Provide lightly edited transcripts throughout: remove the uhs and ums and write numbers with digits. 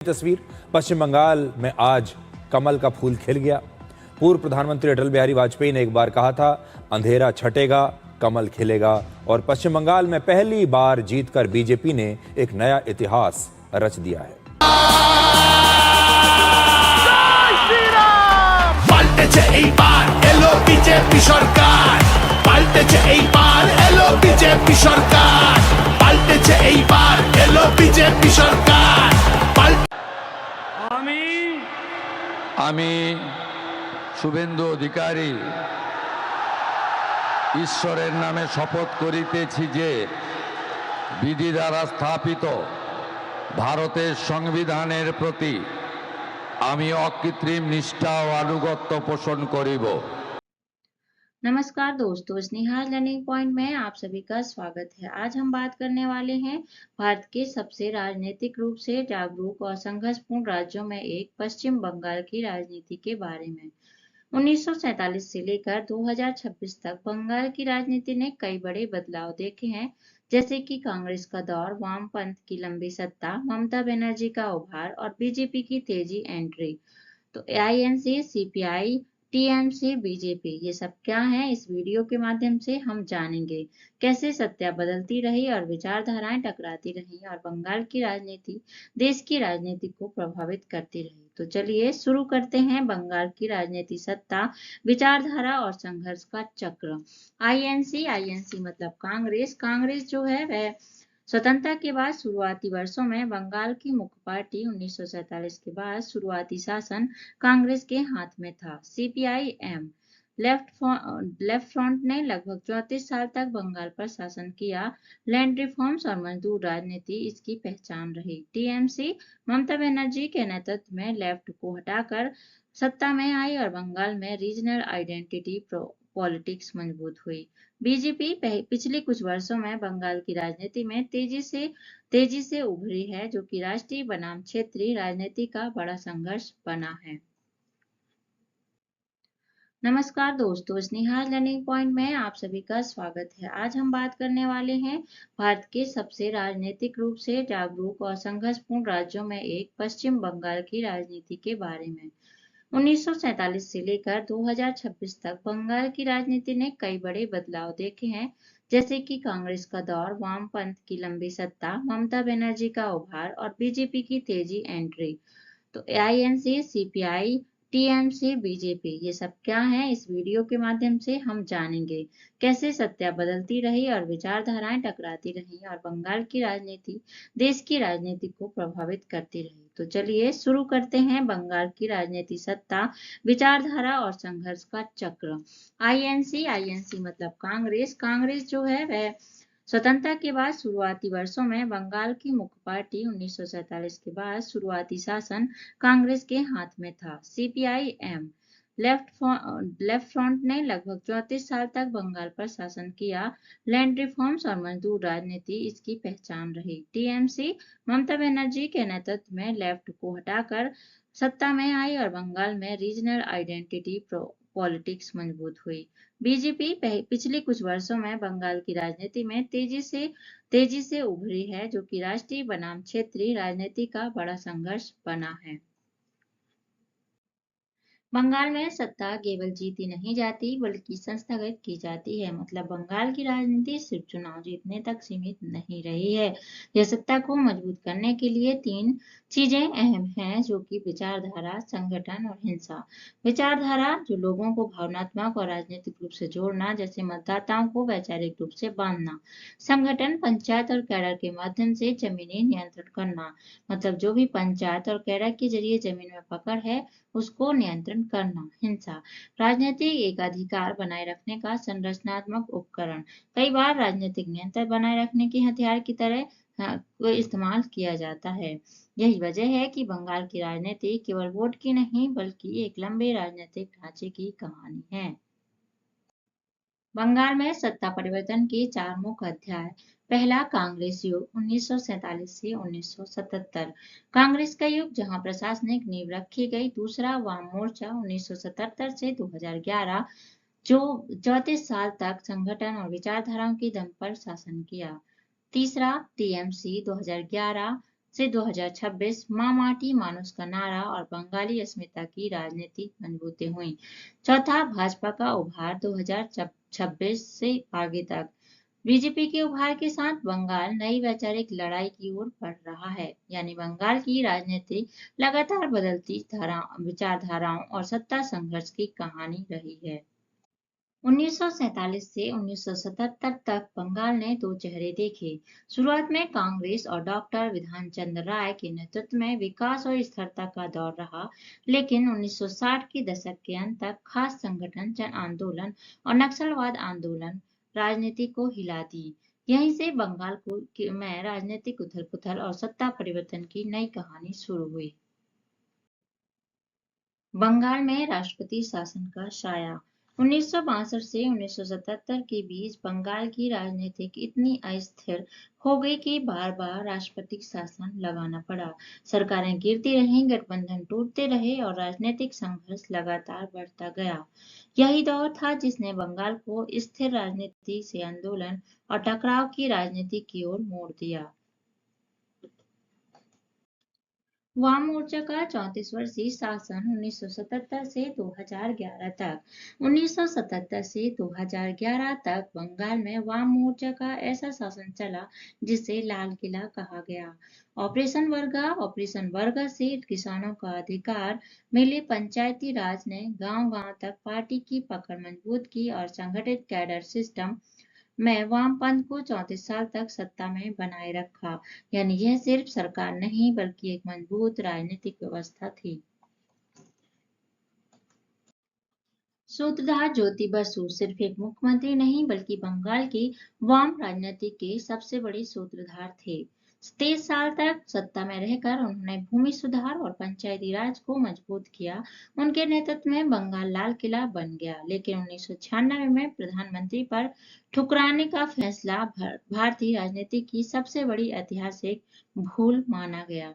तस्वीर पश्चिम बंगाल में आज कमल का फूल खिल गया। पूर्व प्रधानमंत्री अटल बिहारी वाजपेयी ने एक बार कहा था, अंधेरा छटेगा, कमल खिलेगा। और पश्चिम बंगाल में पहली बार जीतकर बीजेपी ने एक नया इतिहास रच दिया है। পাল্টেছে এইবার এলো বিজেপি সরকার, পাল্টেছে এইবার এলো বিজেপি সরকার, পাল্টেছে এইবার এলো বিজেপি সরকার। আমি শুভেন্দু অধিকারী ঈশ্বরের নামে শপথ করিতেছি যে বিধি দ্বারা স্থাপিত ভারতের সংবিধানের প্রতি আমি অকৃত্রিম निष्ठा ও আনুগত্য পোষণ করিব। नमस्कार दोस्तों, स्नेहा लर्निंग पॉइंट में आप सभी का स्वागत है। आज हम बात करने वाले हैं भारत के सबसे राजनीतिक रूप से जागरूक और संघर्षपूर्ण राज्यों में एक पश्चिम बंगाल की राजनीति के बारे में। 1947 से लेकर 2026 तक बंगाल की राजनीति ने कई बड़े बदलाव देखे हैं, जैसे कि कांग्रेस का दौर, वामपंथ की लंबी सत्ता, ममता बनर्जी का उभार और बीजेपी की तेजी एंट्री। तो आईएनसी, सीपीआई, टीएमसी, बीजेपी, ये सब क्या है, इस वीडियो के माध्यम से हम जानेंगे। कैसे सत्ता बदलती रही और विचारधाराएं टकराती रही और बंगाल की राजनीति देश की राजनीति को प्रभावित करती रही। तो चलिए शुरू करते हैं बंगाल की राजनीति, सत्ता, विचारधारा और संघर्ष का चक्र। आईएनसी मतलब कांग्रेस। कांग्रेस जो है वह स्वतंत्रता के बाद शुरुआती वर्षों में बंगाल की मुख्य पार्टी। 1947 के बाद शुरुआती शासन कांग्रेस के हाथ में था। सीपीआई-एम लेफ्ट फ्रंट ने लगभग 34 साल तक बंगाल पर शासन किया। लैंड रिफॉर्म्स और मजदूर राजनीति इसकी पहचान रही। टीएमसी ममता बनर्जी के नेतृत्व में लेफ्ट को हटाकर सत्ता में आई और बंगाल में रीजनल आइडेंटिटी पॉलिटिक्स मजबूत हुई। बीजेपी पिछले कुछ वर्षों में बंगाल की राजनीति में तेजी से उभरी है, जो कि राष्ट्रीय बनाम क्षेत्रीय राजनीति का बड़ा संघर्ष बना है। नमस्कार दोस्तों, स्नेहा लर्निंग पॉइंट में आप सभी का स्वागत है। आज हम बात करने वाले हैं भारत के सबसे राजनीतिक रूप से जागरूक और संघर्षपूर्ण राज्यों में एक पश्चिम बंगाल की राजनीति के बारे में। 1947 से लेकर 2026 तक बंगाल की राजनीति ने कई बड़े बदलाव देखे हैं, जैसे कि कांग्रेस का दौर, वामपंथ की लंबी सत्ता, ममता बनर्जी का उभार और बीजेपी की तेजी एंट्री। तो आईएनसी, सीपीआई, टीएमसी, बीजेपी, ये सब क्या है, इस वीडियो के माध्यम से हम जानेंगे। कैसे सत्ता बदलती रही और विचारधाराएं टकराती रही और बंगाल की राजनीति देश की राजनीति को प्रभावित करती रही। तो चलिए शुरू करते हैं बंगाल की राजनीति, सत्ता, विचारधारा और संघर्ष का चक्र। आईएनसी मतलब कांग्रेस। कांग्रेस जो है वह स्वतंत्रता के बाद शुरुआती वर्षों में बंगाल की मुख्य पार्टी। 1947 के बाद शुरुआती शासन कांग्रेस के हाथ में था। सीपीआई-एम लेफ्ट फ्रंट ने लगभग 34 साल तक बंगाल पर शासन किया। लैंड रिफॉर्म्स और मजदूर राजनीति इसकी पहचान रही। टीएमसी ममता बनर्जी के नेतृत्व में लेफ्ट को हटाकर सत्ता में आई और बंगाल में रीजनल आइडेंटिटी पॉलिटिक्स मजबूत हुई। बीजेपी पिछले कुछ वर्षों में बंगाल की राजनीति में तेजी से उभरी है, जो कि राष्ट्रीय बनाम क्षेत्रीय राजनीति का बड़ा संघर्ष बना है। बंगाल में सत्ता केवल जीती नहीं जाती बल्कि संस्थागत की जाती है। मतलब बंगाल की राजनीति सिर्फ चुनाव जीतने तक सीमित नहीं रही है। यह सत्ता को मजबूत करने के लिए 3 चीजें अहम हैं, जो कि विचारधारा, संगठन और हिंसा। विचारधारा जो लोगों को भावनात्मक और राजनीतिक रूप से जोड़ना, जैसे मतदाताओं को वैचारिक रूप से बांधना। संगठन पंचायत और कैडर के माध्यम से जमीनी नियंत्रण करना। मतलब जो भी पंचायत और कैडर के जरिए जमीन में पकड़ है उसको नियंत्रण करना। हिंसा राजनीतिक एकाधिकार बनाए रखने का संरचनात्मक उपकरण। कई बार राजनीतिक नियंत्रण बनाए रखने के हथियार की तरह को इस्तेमाल किया जाता है। यही वजह है कि बंगाल की राजनीति केवल वोट की नहीं बल्कि एक लंबे राजनीतिक ढांचे की कहानी है। बंगाल में सत्ता परिवर्तन के 4 मुख्य अध्याय। पहला, कांग्रेस युग 1947 से 1977। कांग्रेस का युग जहां प्रशासनिक नींव रखी गई। दूसरा, वाम मोर्चा 1977 से 2011, जो 34 साल तक संगठन और विचारधाराओं के दम पर शासन किया। तीसरा, टीएमसी 2011 से 2026 माँ माटी मानुष का नारा और बंगाली अस्मिता की राजनीति मजबूती हुई। चौथा, भाजपा का उभार 2026 से आगे तक। बीजेपी के उभार के साथ बंगाल नई वैचारिक लड़ाई की ओर बढ़ रहा है, यानी बंगाल की राजनीति लगातार बदलती विचारधाराओं और सत्ता संघर्ष की कहानी रही है। 1947 से 1977 तक बंगाल ने दो चेहरे देखे। शुरुआत में कांग्रेस और डॉक्टर विधानचंद्र राय के नेतृत्व में विकास और स्थिरता का दौर रहा, लेकिन 1960 के दशक के अंत तक खास संगठन, जन आंदोलन और नक्सलवाद आंदोलन राजनीति को हिला दी। यहीं से बंगाल में राजनीतिक उथल-पुथल और सत्ता परिवर्तन की नई कहानी शुरू हुई। बंगाल में राष्ट्रपति शासन का साया। 1962 से 1977 के बीच बंगाल की राजनीति इतनी अस्थिर हो गई कि बार बार राष्ट्रपति शासन लगाना पड़ा। सरकारें गिरती रहीं, गठबंधन टूटते रहे और राजनीतिक संघर्ष लगातार बढ़ता गया। यही दौर था जिसने बंगाल को स्थिर राजनीति से आंदोलन और टकराव की राजनीति की ओर मोड़ दिया। वाम मोर्चा का 34 वर्षीय शासन 1977 से 2011 तक। 1977 से 2011 तक बंगाल में वाम मोर्चा का ऐसा शासन चला जिसे लाल किला कहा गया। ऑपरेशन वर्गा से किसानों का अधिकार मिले, पंचायती राज ने गांव-गांव तक पार्टी की पकड़ मजबूत की और संगठित कैडर सिस्टम में वामपंथ को 34 साल तक सत्ता में बनाए रखा। यानी यह सिर्फ सरकार नहीं बल्कि एक मजबूत राजनीतिक व्यवस्था थी। सूत्रधार ज्योति बसु सिर्फ एक मुख्यमंत्री नहीं बल्कि बंगाल की वाम राजनीति के सबसे बड़े सूत्रधार थे। 23 साल तक सत्ता में रहकर उन्होंने भूमि सुधार और पंचायती राज को मजबूत किया। उनके नेतृत्व में बंगाल लाल किला बन गया, लेकिन 1996 में प्रधानमंत्री पर ठुकराने का फैसला भारतीय राजनीति की सबसे बड़ी ऐतिहासिक भूल माना गया।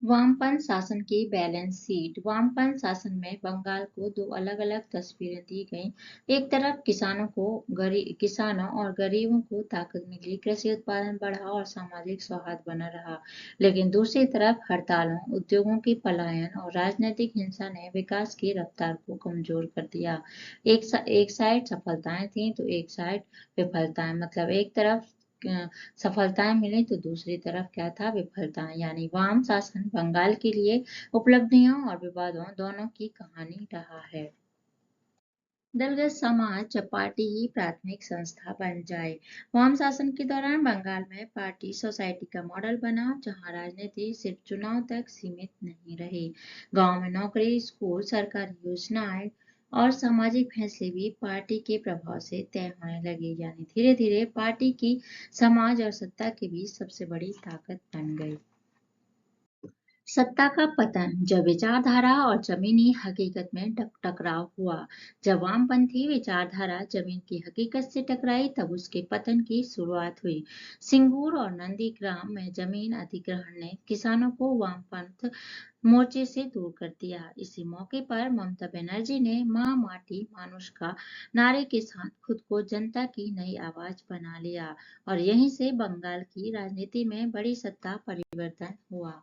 वामपंथ शासन की बैलेंस शीट। वामपंथ शासन में बंगाल को दो अलग-अलग तस्वीरें दी गईं। एक तरफ किसानों और गरीबों को ताकत मिली, कृषि उत्पादन बढ़ा और सामाजिक सौहार्द बना रहा। लेकिन दूसरी तरफ हड़तालों, उद्योगों की पलायन और राजनीतिक हिंसा ने विकास की रफ्तार को कमजोर कर दिया। एक साइड सफलताएं थीं तो एक साइड विफलताएं। मतलब एक तरफ सफलताएं मिली तो दूसरी तरफ क्या था, विफलताएं। यानी वाम शासन बंगाल के लिए उपलब्धियों और विवादों दोनों की कहानी रहा है। दलगत समाज जब पार्टी ही प्राथमिक संस्था बन जाए। वाम शासन के दौरान बंगाल में पार्टी सोसाइटी का मॉडल बना, जहां राजनीति सिर्फ चुनाव तक सीमित नहीं रही। गांव में नौकरी, स्कूल, सरकारी योजनाएं और सामाजिक फैसले भी पार्टी के प्रभाव से तय होने लगे। यानी धीरे धीरे पार्टी की समाज और सत्ता के बीच सबसे बड़ी ताकत बन गई। सत्ता का पतन। जब विचारधारा और जमीनी हकीकत में टकराव हुआ। जब वामपंथी विचारधारा जमीन की हकीकत से टकराई तब उसके पतन की शुरुआत हुई। सिंगूर और नंदीग्राम में जमीन अधिग्रहण ने किसानों को वामपंथ मोर्चे से दूर कर दिया। इसी मौके पर ममता बनर्जी ने माँ माटी मानुष का नारे के साथ खुद को जनता की नई आवाज बना लिया और यहीं से बंगाल की राजनीति में बड़ी सत्ता परिवर्तन हुआ।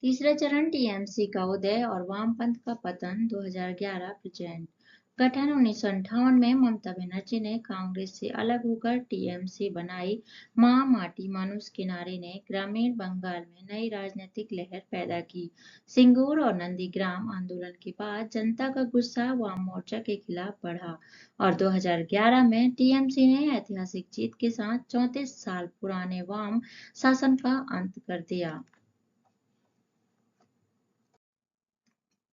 तीसरा चरण टीएमसी का उदय और वामपंथ का पतन। 2011 प्रेजेंट गठन। 1958 में ममता बनर्जी ने कांग्रेस से अलग होकर टीएमसी बनाई। माँ माटी मानुष के नारे ने ग्रामीण बंगाल में नई राजनीतिक लहर पैदा की। सिंगूर और नंदीग्राम आंदोलन के बाद जनता का गुस्सा वाम मोर्चा के खिलाफ बढ़ा और 2011 में टीएमसी ने ऐतिहासिक जीत के साथ 34 साल पुराने वाम शासन का अंत कर दिया।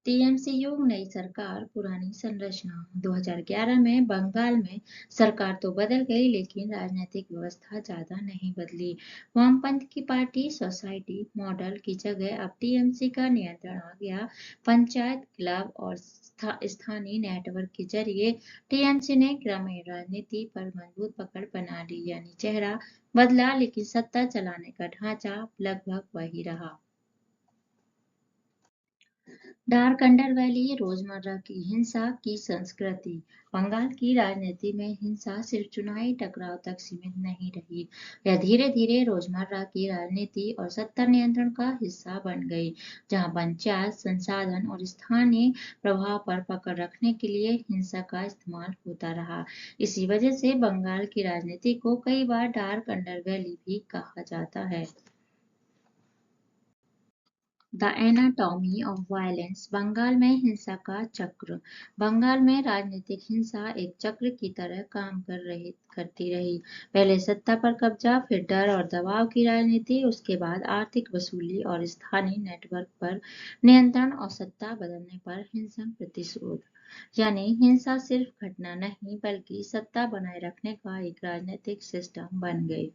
टीएमसी युग, नई सरकार, पुरानी संरचना। 2011 में बंगाल में सरकार तो बदल गई लेकिन राजनीतिक व्यवस्था ज्यादा नहीं बदली। वामपंथ की पार्टी सोसाइटी मॉडल की जगह अब टीएमसी का नियंत्रण आ गया। पंचायत, क्लब और स्थानीय नेटवर्क के जरिए टीएमसी ने ग्रामीण राजनीति पर मजबूत पकड़ बना ली। यानी चेहरा बदला लेकिन सत्ता चलाने का ढांचा लगभग वही रहा। डार्क अंडरवैली रोजमर्रा की हिंसा की संस्कृति। बंगाल की राजनीति में हिंसा सिर्फ चुनावी टकराव तक सीमित नहीं रही, यह धीरे धीरे रोजमर्रा की राजनीति और सत्ता नियंत्रण का हिस्सा बन गई, जहां पंचायत संसाधन और स्थानीय प्रभाव पर पकड़ रखने के लिए हिंसा का इस्तेमाल होता रहा। इसी वजह से बंगाल की राजनीति को कई बार डार्क अंडरवैली भी कहा जाता है। The anatomy of violence. Bengal में हिंसा का चक्र। बंगाल में राजनीतिक हिंसा एक चक्र की तरह काम करती रही। पहले सत्ता पर कब्जा, फिर डर और दबाव की राजनीति, उसके बाद आर्थिक वसूली और स्थानीय नेटवर्क पर नियंत्रण और सत्ता बदलने पर हिंसक प्रतिशोध। यानी हिंसा सिर्फ घटना नहीं बल्कि सत्ता बनाए रखने का एक राजनीतिक सिस्टम बन गई।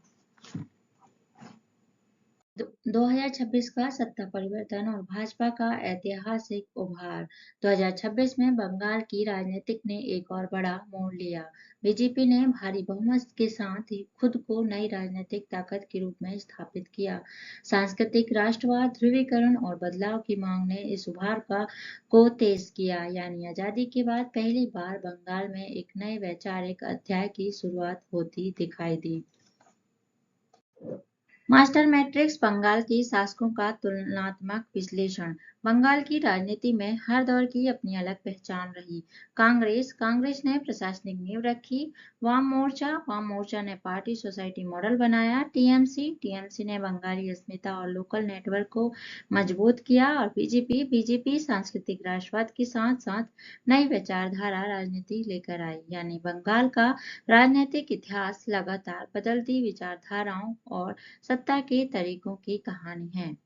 2026 का सत्ता परिवर्तन और भाजपा का ऐतिहासिक उभार। 2026 में बंगाल की राजनीतिक ने एक और बड़ा मोड़ लिया। बीजेपी ने भारी बहुमत के साथ ही खुद को नई राजनीतिक ताकत के रूप में स्थापित किया। सांस्कृतिक राष्ट्रवाद, ध्रुवीकरण और बदलाव की मांग ने इस उभार को तेज किया। यानी आजादी के बाद पहली बार बंगाल में एक नए वैचारिक अध्याय की शुरुआत होती दिखाई दी। Master matrix. बंगाल की शासकों का तुलनात्मक विश्लेषण। बंगाल की राजनीति में हर दौर की अपनी अलग पहचान रही। कांग्रेस ने प्रशासनिक नींव रखी। वाम मोर्चा ने पार्टी सोसाइटी मॉडल बनाया। टीएमसी ने बंगाली अस्मिता और लोकल नेटवर्क को मजबूत किया। और बीजेपी सांस्कृतिक राष्ट्रवाद के साथ साथ नई विचारधारा राजनीति लेकर आई। यानी बंगाल का राजनीतिक इतिहास लगातार बदलती विचारधाराओं और सत्ता के तरीकों की कहानी है।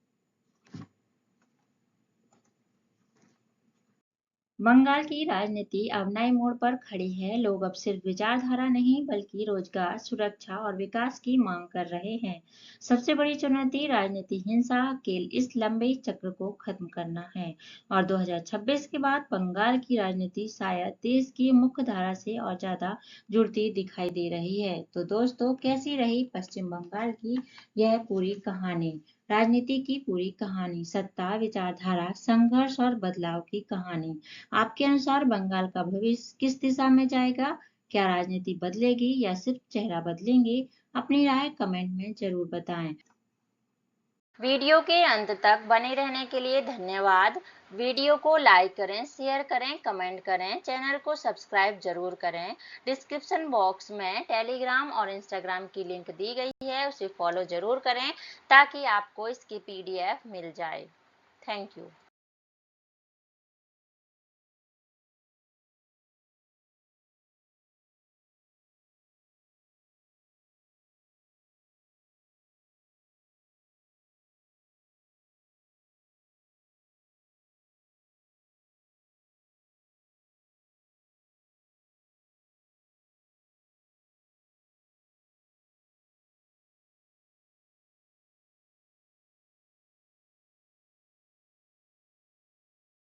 बंगाल की राजनीति अब नए मोड़ पर खड़ी है। लोग अब सिर्फ विचारधारा नहीं बल्कि रोजगार, सुरक्षा और विकास की मांग कर रहे हैं। सबसे बड़ी चुनौती राजनीति हिंसा के इस लंबे चक्र को खत्म करना है। और 2026 के बाद बंगाल की राजनीति शायद देश की मुख्य धारा से और ज्यादा जुड़ती दिखाई दे रही है। तो दोस्तों, कैसी रही पश्चिम बंगाल की यह पूरी कहानी? राजनीति की पूरी कहानी, सत्ता, विचारधारा, संघर्ष और बदलाव की कहानी। आपके अनुसार बंगाल का भविष्य किस दिशा में जाएगा? क्या राजनीति बदलेगी या सिर्फ चेहरा बदलेंगे? अपनी राय कमेंट में जरूर बताएं। वीडियो के अंत तक बने रहने के लिए धन्यवाद। वीडियो को लाइक करें, शेयर करें, कमेंट करें, चैनल को सब्सक्राइब जरूर करें। डिस्क्रिप्शन बॉक्स में टेलीग्राम और इंस्टाग्राम की लिंक दी गई है, उसे फॉलो जरूर करें ताकि आपको इसकी PDF मिल जाए। Thank you.